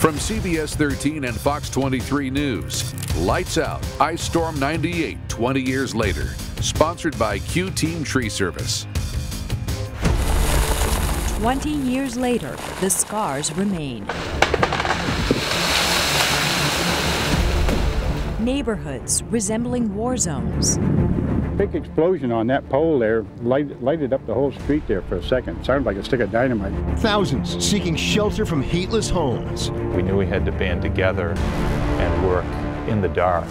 From CBS 13 and Fox 23 News, Lights Out, Ice Storm 98, 20 years later. Sponsored by Q-Team Tree Service. 20 years later, the scars remain. Neighborhoods resembling war zones. Big explosion on that pole there lighted up the whole street there for a second. Sounded like a stick of dynamite. Thousands seeking shelter from heatless homes. We knew we had to band together and work in the dark.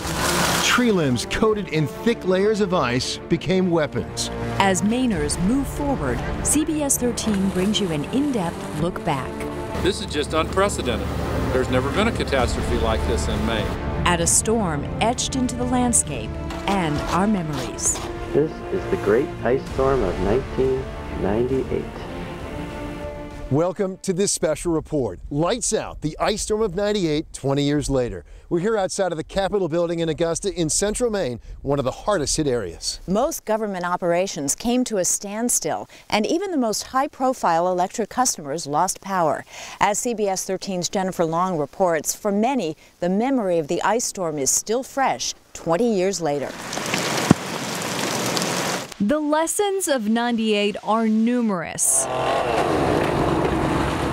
Tree limbs coated in thick layers of ice became weapons. As Mainers move forward, CBS 13 brings you an in-depth look back. This is just unprecedented. There's never been a catastrophe like this in Maine. At a storm etched into the landscape and our memories. This is the Great Ice Storm of 1998. Welcome to this special report. Lights Out, the ice storm of 98, 20 years later. We're here outside of the Capitol building in Augusta in central Maine, one of the hardest hit areas. Most government operations came to a standstill, and even the most high-profile electric customers lost power. As CBS 13's Jennifer Long reports, for many, the memory of the ice storm is still fresh 20 years later. The lessons of 98 are numerous,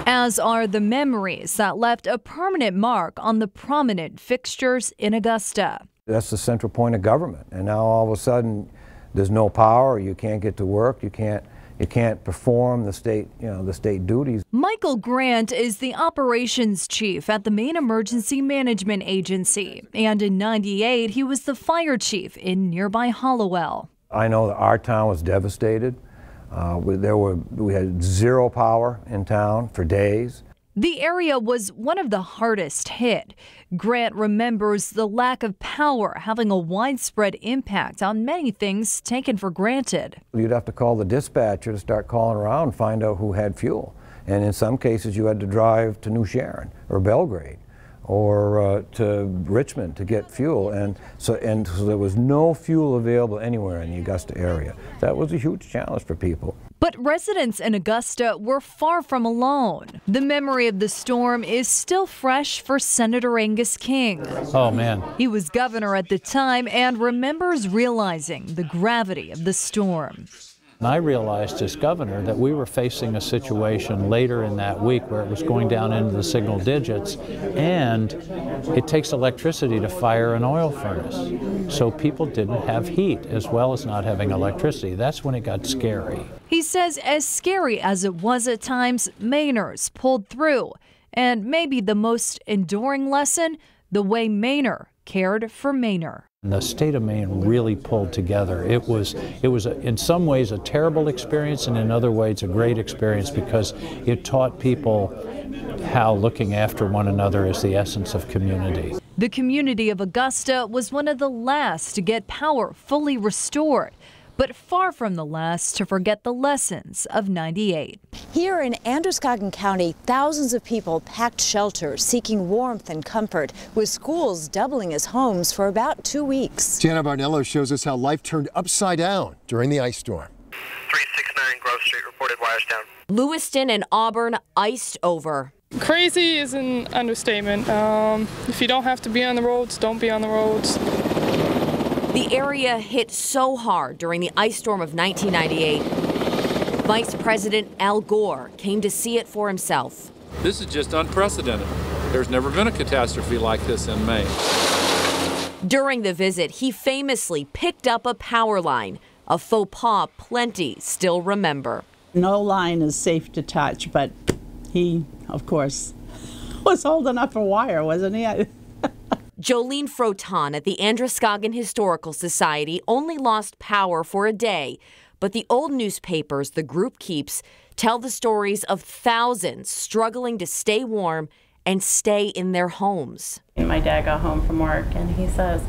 as are the memories that left a permanent mark on the prominent fixtures in Augusta. That's the central point of government, and now all of a sudden there's no power, you can't get to work, you can't perform the state duties. Michael Grant is the operations chief at the Maine Emergency Management Agency, and in 98 he was the fire chief in nearby Hallowell. I know that our town was devastated. We had zero power in town for days. The area was one of the hardest hit. Grant remembers the lack of power having a widespread impact on many things taken for granted. You'd have to call the dispatcher to start calling around and find out who had fuel. And in some cases you had to drive to New Sharon or Belgrade or to Richmond to get fuel, and so there was no fuel available anywhere in the Augusta area. That was a huge challenge for people. But residents in Augusta were far from alone. The memory of the storm is still fresh for Senator Angus King. Oh, man. He was governor at the time and remembers realizing the gravity of the storm. And I realized as governor that we were facing a situation later in that week where it was going down into the single digits, and it takes electricity to fire an oil furnace. So people didn't have heat as well as not having electricity. That's when it got scary. He says as scary as it was at times, Mainers pulled through. And maybe the most enduring lesson, the way Mainer cared for Mainer. The state of Maine really pulled together. It was in some ways a terrible experience, and in other ways a great experience, because it taught people how looking after one another is the essence of community. The community of Augusta was one of the last to get power fully restored, but far from the last to forget the lessons of 98. Here in Androscoggin County, thousands of people packed shelter, seeking warmth and comfort, with schools doubling as homes for about 2 weeks. Jana Barnello shows us how life turned upside down during the ice storm. 369 Grove Street reported wires down. Lewiston and Auburn iced over. Crazy is an understatement. If you don't have to be on the roads, don't be on the roads. The area hit so hard during the ice storm of 1998. Vice President Al Gore came to see it for himself. This is just unprecedented. There's never been a catastrophe like this in Maine. During the visit, he famously picked up a power line, a faux pas plenty still remember. No line is safe to touch, but he, of course, was holding up a wire, wasn't he? Jolene Froton at the Androscoggin Historical Society only lost power for a day, but the old newspapers the group keeps tell the stories of thousands struggling to stay warm and stay in their homes. My dad got home from work and he says,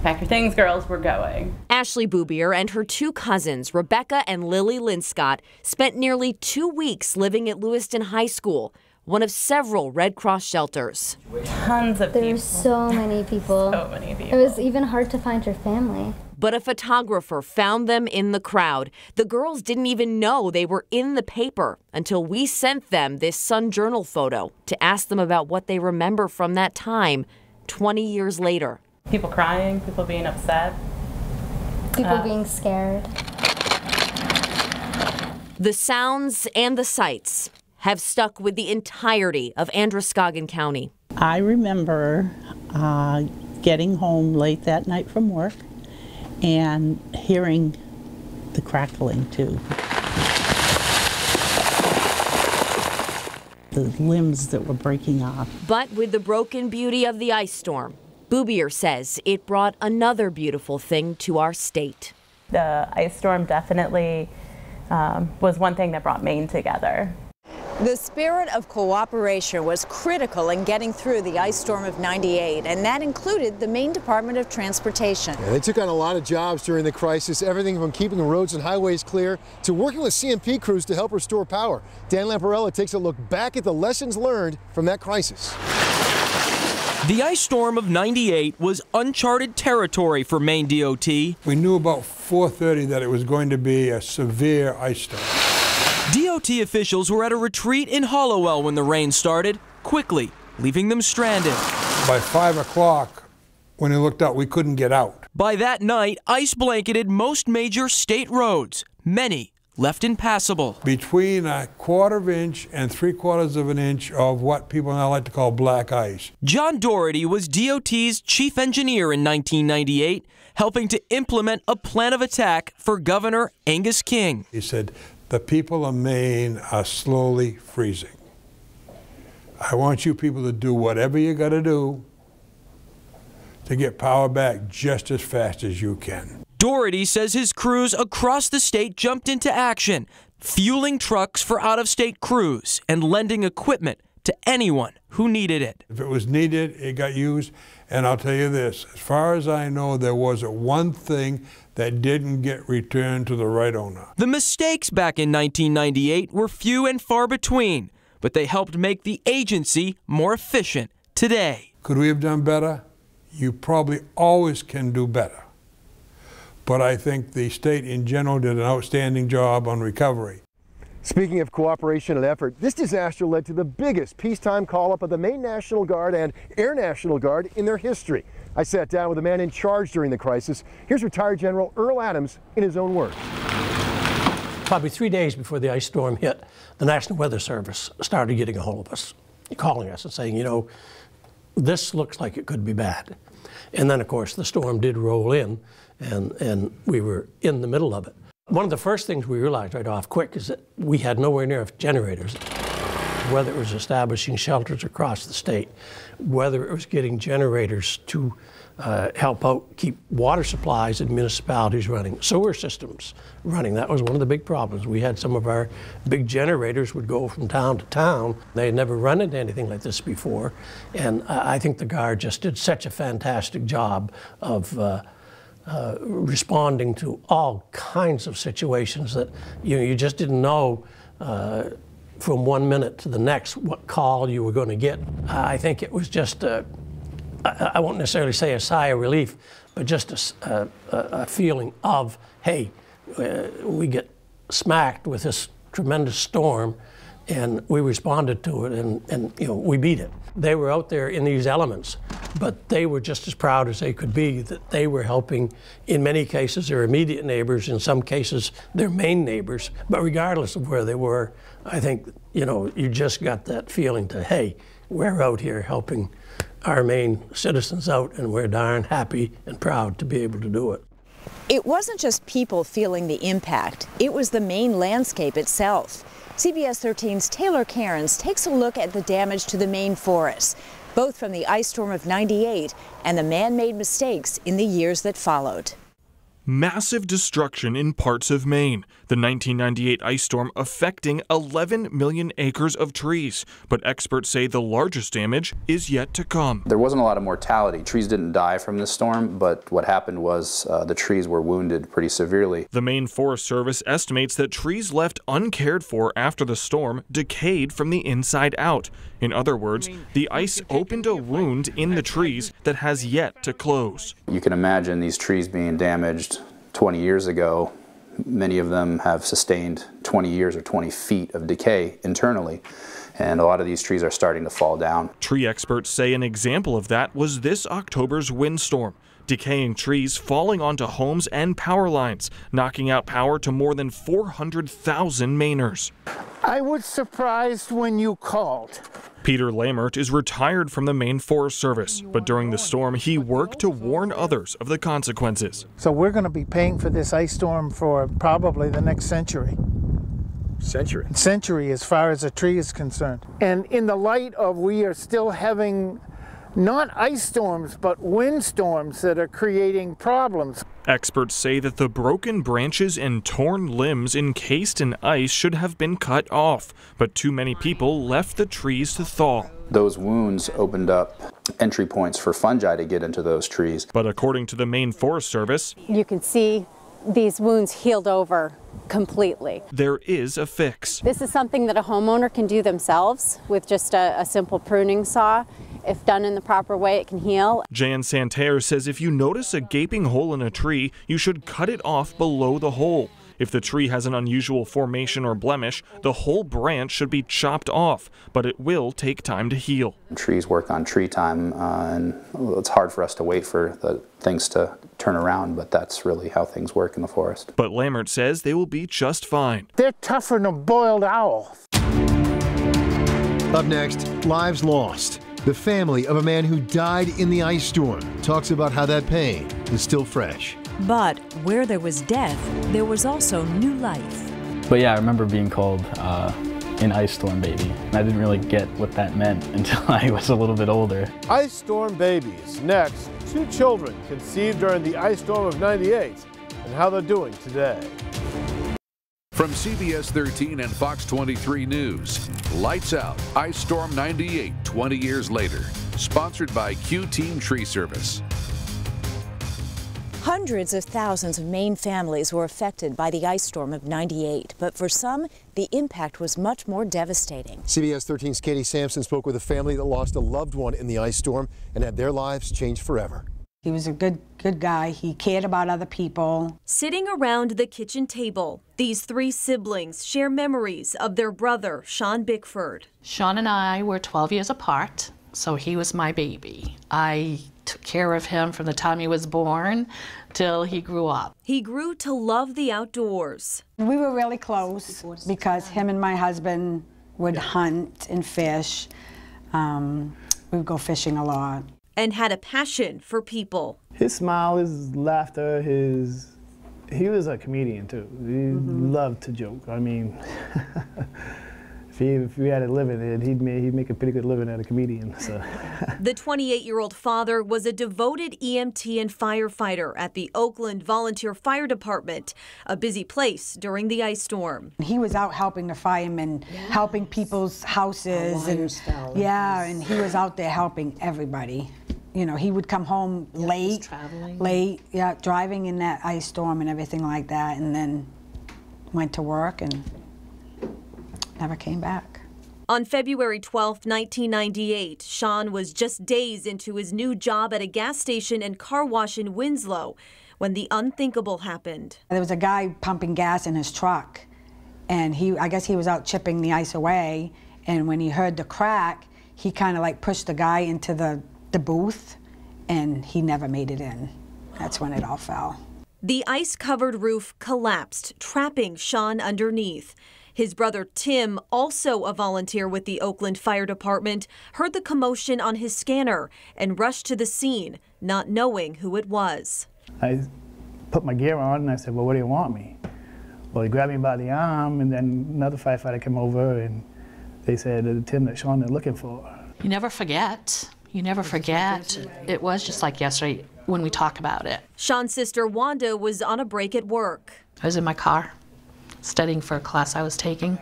"Pack your things, girls, we're going." Ashley Boubier and her two cousins, Rebecca and Lily Linscott, spent nearly 2 weeks living at Lewiston High School, one of several Red Cross shelters. Tons of people. There were so many people. So many people. It was even hard to find your family. But a photographer found them in the crowd. The girls didn't even know they were in the paper until we sent them this Sun Journal photo to ask them about what they remember from that time 20 years later. People crying, people being upset. People being scared. The sounds and the sights have stuck with the entirety of Androscoggin County. I remember getting home late that night from work and hearing the crackling too. The limbs that were breaking off. But with the broken beauty of the ice storm, Boubier says it brought another beautiful thing to our state. The ice storm definitely was one thing that brought Maine together. The spirit of cooperation was critical in getting through the ice storm of '98, and that included the Maine Department of Transportation. Yeah, they took on a lot of jobs during the crisis, everything from keeping the roads and highways clear to working with CMP crews to help restore power. Dan Lamparella takes a look back at the lessons learned from that crisis. The ice storm of '98 was uncharted territory for Maine DOT. We knew about 4:30 that it was going to be a severe ice storm. DOT officials were at a retreat in Hollowell when the rain started, quickly leaving them stranded. By 5 o'clock, when we looked out, we couldn't get out. By that night, ice blanketed most major state roads, many left impassable. Between 1/4 inch and 3/4 inch of what people now like to call black ice. John Doherty was DOT's chief engineer in 1998, helping to implement a plan of attack for Governor Angus King. He said, the people of Maine are slowly freezing. I want you people to do whatever you got to do to get power back just as fast as you can. Doherty says his crews across the state jumped into action, fueling trucks for out-of-state crews and lending equipment to anyone who needed it. If it was needed, it got used. And I'll tell you this, as far as I know, there wasn't one thing that didn't get returned to the right owner. The mistakes back in 1998 were few and far between, but they helped make the agency more efficient today. Could we have done better? You probably always can do better. But I think the state in general did an outstanding job on recovery. Speaking of cooperation and effort, this disaster led to the biggest peacetime call-up of the Maine National Guard and Air National Guard in their history. I sat down with the man in charge during the crisis. Here's retired General Earl Adams in his own words. Probably 3 days before the ice storm hit, the National Weather Service started getting a hold of us, calling us and saying, you know, this looks like it could be bad. And then, of course, the storm did roll in, and we were in the middle of it. One of the first things we realized right off quick is that we had nowhere near enough generators, whether it was establishing shelters across the state, whether it was getting generators to help out keep water supplies in municipalities running, sewer systems running. That was one of the big problems. We had some of our big generators would go from town to town. They had never run into anything like this before, and I think the Guard just did such a fantastic job of responding to all kinds of situations that you just didn't know from 1 minute to the next what call you were going to get. I think it was just I won't necessarily say a sigh of relief, but just a feeling of, hey, we get smacked with this tremendous storm, and we responded to it, and we beat it. They were out there in these elements, but they were just as proud as they could be that they were helping, in many cases, their immediate neighbors, in some cases, their main neighbors. But regardless of where they were, I think, you just got that feeling to, hey, we're out here helping our Maine citizens out, and we're darn happy and proud to be able to do it. It wasn't just people feeling the impact, it was the Maine landscape itself. CBS 13's Taylor Cairns takes a look at the damage to the Maine forests, both from the ice storm of '98 and the man-made mistakes in the years that followed. Massive destruction in parts of Maine. The 1998 ice storm affecting 11 million acres of trees, but experts say the largest damage is yet to come. There wasn't a lot of mortality. Trees didn't die from the storm, but what happened was the trees were wounded pretty severely. The Maine Forest Service estimates that trees left uncared for after the storm decayed from the inside out. In other words, the ice opened a wound in the trees that has yet to close. You can imagine these trees being damaged 20 years ago, many of them have sustained 20 years or 20 feet of decay internally, and a lot of these trees are starting to fall down. Tree experts say an example of that was this October's windstorm. Decaying trees falling onto homes and power lines, knocking out power to more than 400,000 Mainers. I was surprised when you called. Peter Lamert is retired from the Maine Forest Service, but during the storm he worked to warn others of the consequences. So we're going to be paying for this ice storm for probably the next century. Century as far as a tree is concerned. And in the light of we are still having not ice storms, but windstorms that are creating problems. Experts say that the broken branches and torn limbs encased in ice should have been cut off, but too many people left the trees to thaw. Those wounds opened up entry points for fungi to get into those trees. But according to the Maine Forest Service, you can see these wounds healed over completely. There is a fix. This is something that a homeowner can do themselves with just a simple pruning saw. If done in the proper way, it can heal. Jan Santerre says if you notice a gaping hole in a tree, you should cut it off below the hole. If the tree has an unusual formation or blemish, the whole branch should be chopped off, but it will take time to heal. Trees work on tree time, and it's hard for us to wait for the things to turn around, but that's really how things work in the forest. But Lamert says they will be just fine. They're tougher than a boiled owl. Up next, lives lost. The family of a man who died in the ice storm talks about how that pain is still fresh. But where there was death, there was also new life. But yeah, I remember being called an ice storm baby. And I didn't really get what that meant until I was a little bit older. Ice storm babies. Next, 2 children conceived during the ice storm of '98 and how they're doing today. From CBS 13 and Fox 23 News, Lights Out, Ice Storm 98, 20 years later. Sponsored by Q-Team Tree Service. Hundreds of thousands of Maine families were affected by the ice storm of '98, but for some, the impact was much more devastating. CBS 13's Katie Sampson spoke with a family that lost a loved one in the ice storm and had their lives changed forever. He was a good guy. He cared about other people. Sitting around the kitchen table, these 3 siblings share memories of their brother, Sean Bickford. Sean and I were 12 years apart, so he was my baby. I took care of him from the time he was born till he grew up. He grew to love the outdoors. We were really close because him and my husband would hunt and fish. We would go fishing a lot. And had a passion for people. His smile, his laughter, he was a comedian too. He loved to joke. I mean, if we had a living, he'd make a pretty good living as a comedian. So. The 28-year-old father was a devoted EMT and firefighter at the Oakland Volunteer Fire Department, a busy place during the ice storm. He was out helping the firemen, helping people's houses, and he was out there helping everybody. You know, he would come home late, driving in that ice storm and everything like that, and then went to work and never came back. On February 12, 1998, Sean was just days into his new job at a gas station and car wash in Winslow when the unthinkable happened. There was a guy pumping gas in his truck, and I guess he was out chipping the ice away, and when he heard the crack, he kind of like pushed the guy into the booth, and he never made it in. That's when it all fell. The ice-covered roof collapsed, trapping Sean underneath. His brother Tim, also a volunteer with the Oakland Fire Department, heard the commotion on his scanner and rushed to the scene, not knowing who it was. I put my gear on and I said, well, what do you want me? Well, he grabbed me by the arm, and then another firefighter came over and they said, Tim, that Sean they're looking for. You never forget. You never forget. It was just like yesterday when we talk about it. Sean's sister Wanda was on a break at work. I was in my car studying for a class I was taking,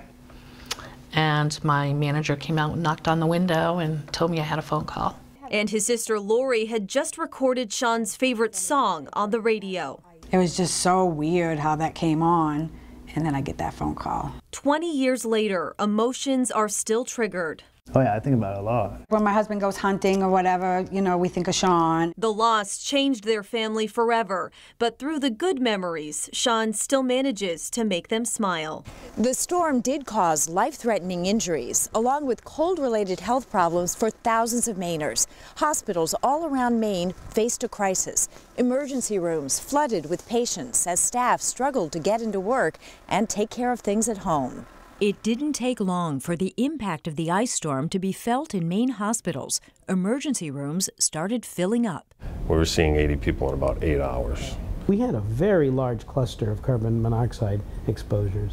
and my manager came out and knocked on the window and told me I had a phone call. And his sister Lori had just recorded Sean's favorite song on the radio. It was just so weird how that came on, and then I get that phone call. 20 years later, emotions are still triggered. Oh yeah, I think about it a lot. When my husband goes hunting or whatever, you know, we think of Sean. The loss changed their family forever, but through the good memories, Sean still manages to make them smile. The storm did cause life-threatening injuries, along with cold-related health problems for thousands of Mainers. Hospitals all around Maine faced a crisis. Emergency rooms flooded with patients as staff struggled to get into work and take care of things at home. It didn't take long for the impact of the ice storm to be felt in Maine hospitals. Emergency rooms started filling up. We were seeing 80 people in about 8 hours. We had a very large cluster of carbon monoxide exposures.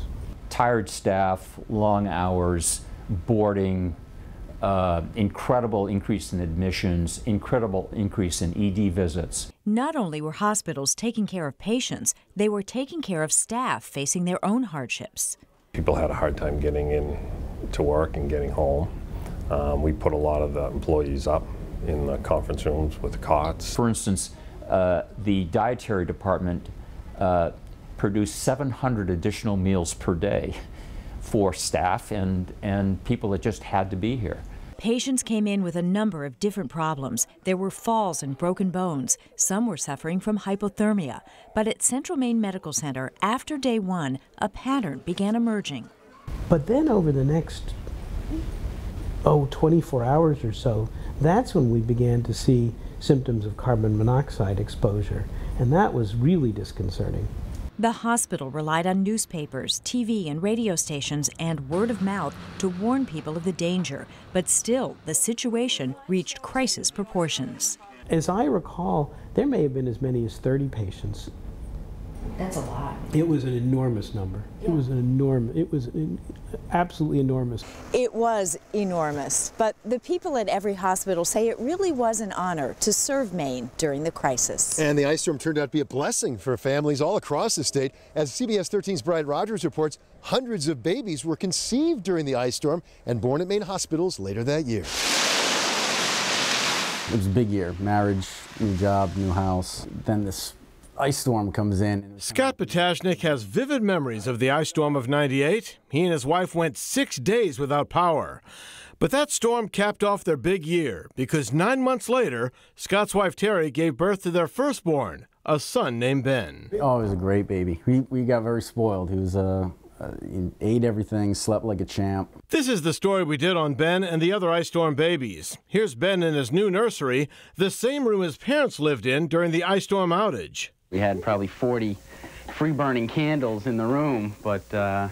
Tired staff, long hours, boarding, incredible increase in admissions, incredible increase in ED visits. Not only were hospitals taking care of patients, they were taking care of staff facing their own hardships. People had a hard time getting in to work and getting home. We put a lot of the employees up in the conference rooms with the cots. For instance, the dietary department produced 700 additional meals per day for staff and people that just had to be here. Patients came in with a number of different problems. There were falls and broken bones. Some were suffering from hypothermia. But at Central Maine Medical Center, after day one, a pattern began emerging. But then over the next, 24 hours or so, that's when we began to see symptoms of carbon monoxide exposure. And that was really disconcerting. The hospital relied on newspapers, TV and radio stations, and word of mouth to warn people of the danger. But still, the situation reached crisis proportions. As I recall, there may have been as many as 30 patients. That's a lot. It was an enormous number. Yeah. It was absolutely enormous. It was enormous, but the people at every hospital say it really was an honor to serve Maine during the crisis. And the ice storm turned out to be a blessing for families all across the state. As CBS 13's Bryant Rogers reports, hundreds of babies were conceived during the ice storm and born at Maine hospitals later that year. It was a big year. Marriage, new job, new house. Then this ice storm comes in. Scott Potashnik has vivid memories of the ice storm of '98. He and his wife went 6 days without power. But that storm capped off their big year because 9 months later, Scott's wife Terry gave birth to their firstborn, a son named Ben. Oh, it was a great baby. We got very spoiled. He was he ate everything, slept like a champ. This is the story we did on Ben and the other ice storm babies. Here's Ben in his new nursery, the same room his parents lived in during the ice storm outage. We had probably 40 free-burning candles in the room, but it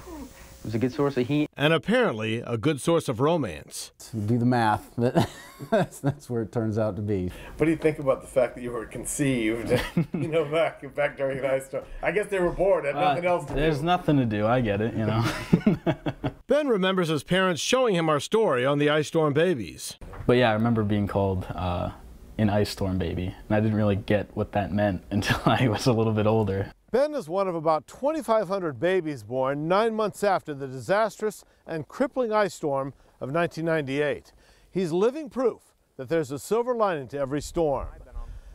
was a good source of heat. And apparently a good source of romance. Do the math. That's where it turns out to be. What do you think about the fact that you were conceived, back during an ice storm? I guess they were bored, had nothing else to do. There's nothing to do, I get it, you know. Ben remembers his parents showing him our story on the ice storm babies. But yeah, I remember being called an ice storm baby, and I didn't really get what that meant until I was a little bit older. Ben is one of about 2,500 babies born 9 months after the disastrous and crippling ice storm of 1998. He's living proof that there's a silver lining to every storm.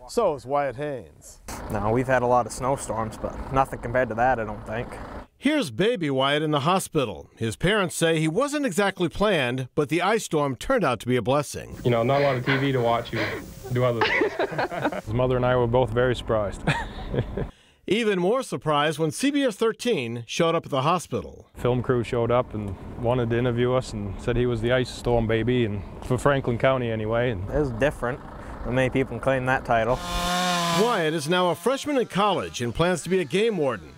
So is Wyatt Haynes. No, we've had a lot of snowstorms, but nothing compared to that, I don't think. Here's baby Wyatt in the hospital. His parents say he wasn't exactly planned, but the ice storm turned out to be a blessing. You know, not a lot of TV to watch. You do other things. His mother and I were both very surprised. Even more surprised when CBS 13 showed up at the hospital. Film crew showed up and wanted to interview us and said he was the ice storm baby, and for Franklin County anyway. It was different. Many people can claim that title. Wyatt is now a freshman in college and plans to be a game warden.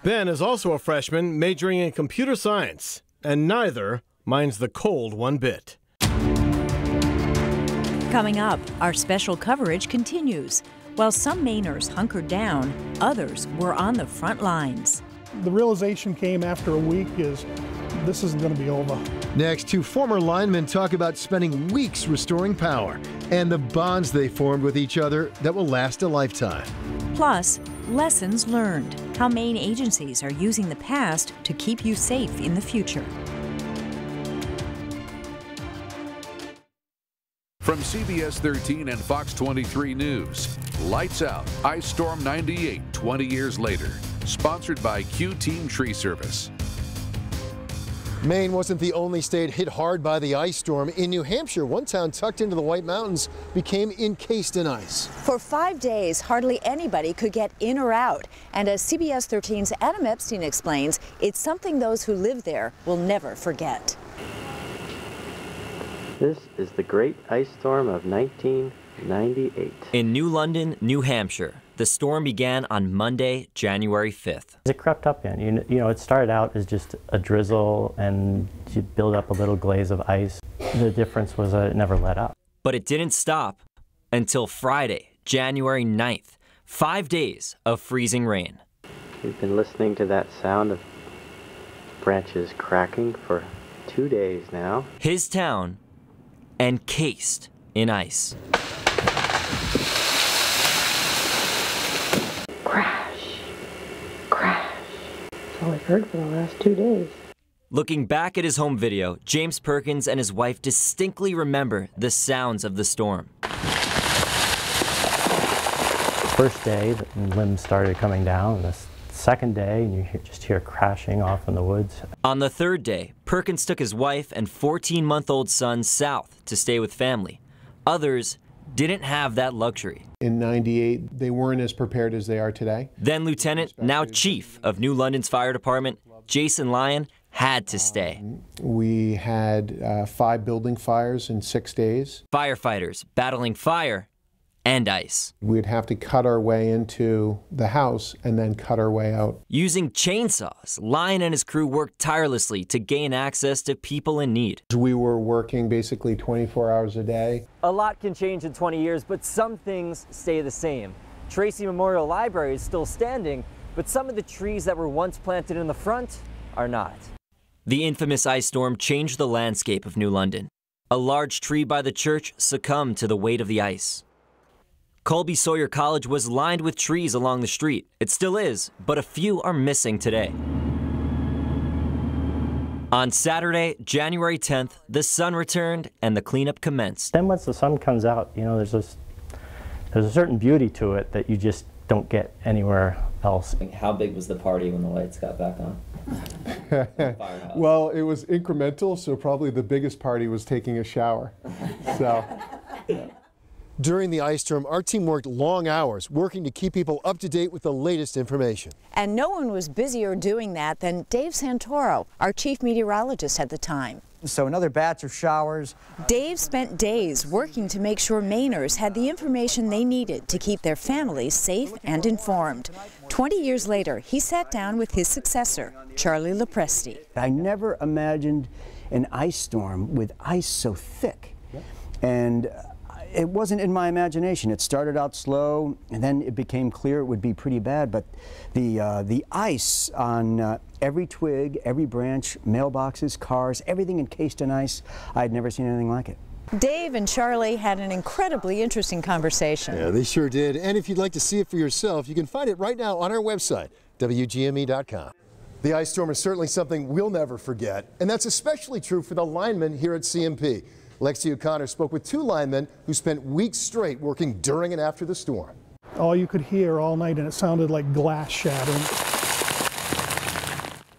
Ben is also a freshman majoring in computer science, and neither minds the cold one bit. Coming up, our special coverage continues. While some Mainers hunkered down, others were on the front lines. The realization came after a week is this isn't going to be over. Next, two former linemen talk about spending weeks restoring power and the bonds they formed with each other that will last a lifetime. Plus, lessons learned, how Maine agencies are using the past to keep you safe in the future. From CBS 13 and Fox 23 News, Lights Out, Ice Storm 98, 20 years later. Sponsored by Q Team Tree Service. Maine wasn't the only state hit hard by the ice storm. In New Hampshire, one town tucked into the White Mountains became encased in ice. For 5 days, hardly anybody could get in or out. And as CBS 13's Adam Epstein explains, it's something those who live there will never forget. This is the Great Ice Storm of 1998. In New London, New Hampshire, the storm began on Monday, January 5th. It crept up in. You know, it started out as just a drizzle and you build up a little glaze of ice. The difference was it never let up. But it didn't stop until Friday, January 9th. 5 days of freezing rain. We've been listening to that sound of branches cracking for 2 days now. His town encased in ice. Crash, crash. That's all I've heard for the last 2 days. Looking back at his home video, James Perkins and his wife distinctly remember the sounds of the storm. First day, the limbs started coming down. The second day, and you just hear crashing off in the woods. On the third day, Perkins took his wife and 14-month-old son south to stay with family. Others didn't have that luxury. In '98, they weren't as prepared as they are today. Then Lieutenant, now Chief of New London's Fire Department, Jason Lyon, had to stay. We had 5 building fires in 6 days. Firefighters battling fire and ice. We'd have to cut our way into the house and then cut our way out. Using chainsaws, Lyon and his crew worked tirelessly to gain access to people in need. We were working basically 24 hours a day. A lot can change in 20 years, but some things stay the same. Tracy Memorial Library is still standing, but some of the trees that were once planted in the front are not. The infamous ice storm changed the landscape of New London. A large tree by the church succumbed to the weight of the ice. Colby Sawyer College was lined with trees along the street. It still is, but a few are missing today. On Saturday, January 10th, the sun returned and the cleanup commenced. Then once the sun comes out, you know, there's a certain beauty to it that you just don't get anywhere else. How big was the party when the lights got back on? Well, it was incremental, so probably the biggest party was taking a shower. So. During the ice storm, our team worked long hours working to keep people up to date with the latest information. And no one was busier doing that than Dave Santoro, our chief meteorologist at the time. So another batch of showers. Dave spent days working to make sure Mainers had the information they needed to keep their families safe and informed. 20 years later, he sat down with his successor, Charlie Lopresti. I never imagined an ice storm with ice so thick. And it wasn't in my imagination. It started out slow, and then it became clear it would be pretty bad. But the ice on every twig, every branch, mailboxes, cars, everything encased in ice, I had never seen anything like it. Dave and Charlie had an incredibly interesting conversation. Yeah, they sure did. And if you'd like to see it for yourself, you can find it right now on our website, WGME.com. The ice storm is certainly something we'll never forget, and that's especially true for the linemen here at CMP. Lexi O'Connor spoke with 2 linemen who spent weeks straight working during and after the storm. All you could hear all night, and it sounded like glass shattering.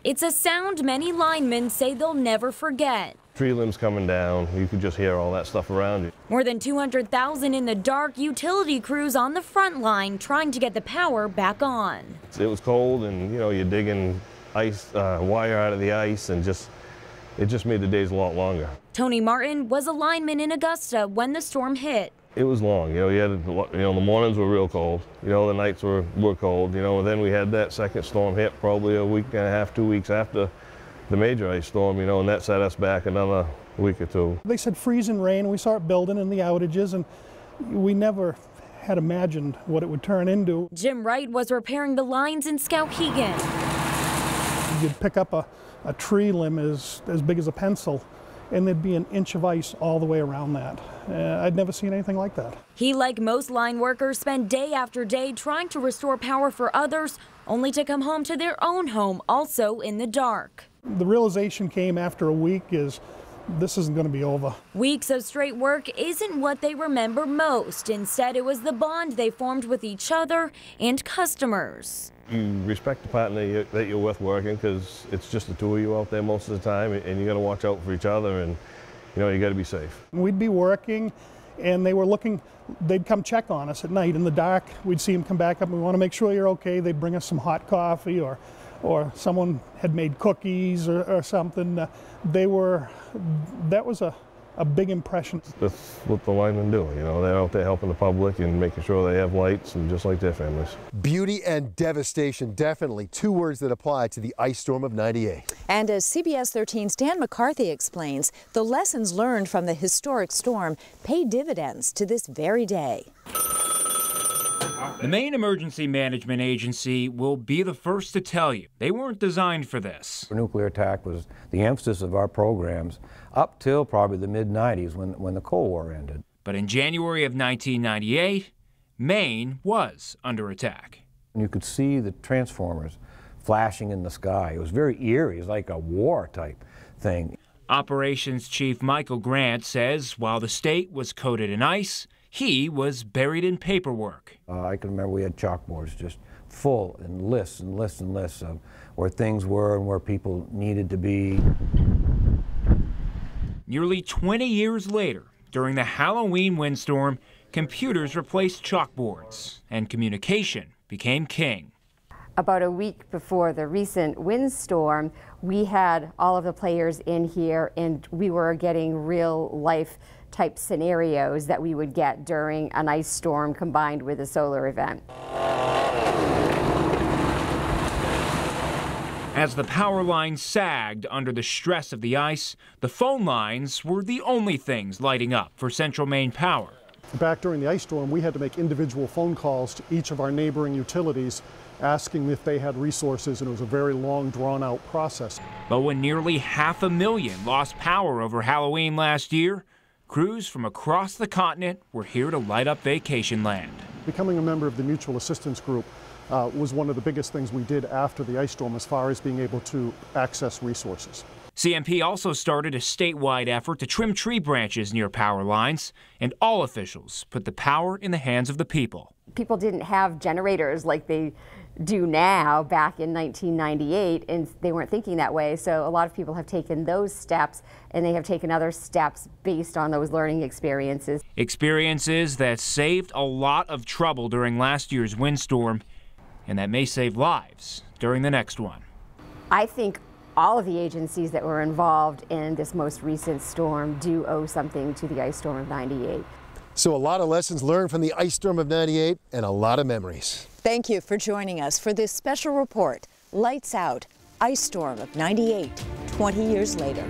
It's a sound many linemen say they'll never forget. Tree limbs coming down, you could just hear all that stuff around you. More than 200,000 in the dark, utility crews on the front line trying to get the power back on. It was cold, and you know, you're digging ice wire out of the ice, and it just made the days a lot longer. Tony Martin was a lineman in Augusta when the storm hit. It was long, you know, the mornings were real cold, you know, the nights were cold, you know, and then we had that second storm hit probably a week and a half, 2 weeks after the major ice storm, you know, and that set us back another week or 2. They said freezing rain, we saw it building and the outages, and we never had imagined what it would turn into. Jim Wright was repairing the lines in Skowhegan. You'd pick up a tree limb as big as a pencil, and there'd be an inch of ice all the way around that. I'd never seen anything like that. He, like most line workers, spent day after day trying to restore power for others, only to come home to their own home, also in the dark. The realization came after a week is this isn't going to be over. Weeks of straight work isn't what they remember most. Instead, it was the bond they formed with each other and customers. You respect the partner that you're with working, because it's just the two of you out there most of the time, and you got to watch out for each other, and you know, you got to be safe. We'd be working, and they were looking, they'd come check on us at night in the dark. We'd see them come back up, and we want to make sure you're okay. They'd bring us some hot coffee, or someone had made cookies or something. That was a big impression. That's what the linemen do, you know, they're out there helping the public and making sure they have lights, and just like their families. Beauty and devastation, definitely two words that apply to the ice storm of '98. And as CBS 13's Dan McCarthy explains, the lessons learned from the historic storm pay dividends to this very day. The Maine Emergency Management Agency will be the first to tell you they weren't designed for this. Nuclear attack was the emphasis of our programs up till probably the mid-90s when the Cold War ended. But in January of 1998, Maine was under attack. You could see the transformers flashing in the sky. It was very eerie. It was like a war type thing. Operations Chief Michael Grant says while the state was coated in ice, he was buried in paperwork. I can remember we had chalkboards just full and lists and lists and lists of where things were and where people needed to be. Nearly 20 years later, during the Halloween windstorm, computers replaced chalkboards and communication became king. About a week before the recent windstorm, we had all of the players in here, and we were getting real life type scenarios that we would get during an ice storm combined with a solar event. As the power lines sagged under the stress of the ice, the phone lines were the only things lighting up for Central Maine Power. Back during the ice storm, we had to make individual phone calls to each of our neighboring utilities asking if they had resources, and it was a very long, drawn-out process. But when nearly 500,000 lost power over Halloween last year, crews from across the continent were here to light up vacation land. Becoming a member of the Mutual Assistance Group was one of the biggest things we did after the ice storm as far as being able to access resources. CMP also started a statewide effort to trim tree branches near power lines, and all officials put the power in the hands of the people. People didn't have generators like they do now back in 1998, and they weren't thinking that way. So a lot of people have taken those steps, and they have taken other steps based on those learning experiences. Experiences that saved a lot of trouble during last year's windstorm, and that may save lives during the next one. I think all of the agencies that were involved in this most recent storm do owe something to the ice storm of '98. So a lot of lessons learned from the ice storm of '98 and a lot of memories. Thank you for joining us for this special report, Lights Out, Ice Storm of '98, 20 years later.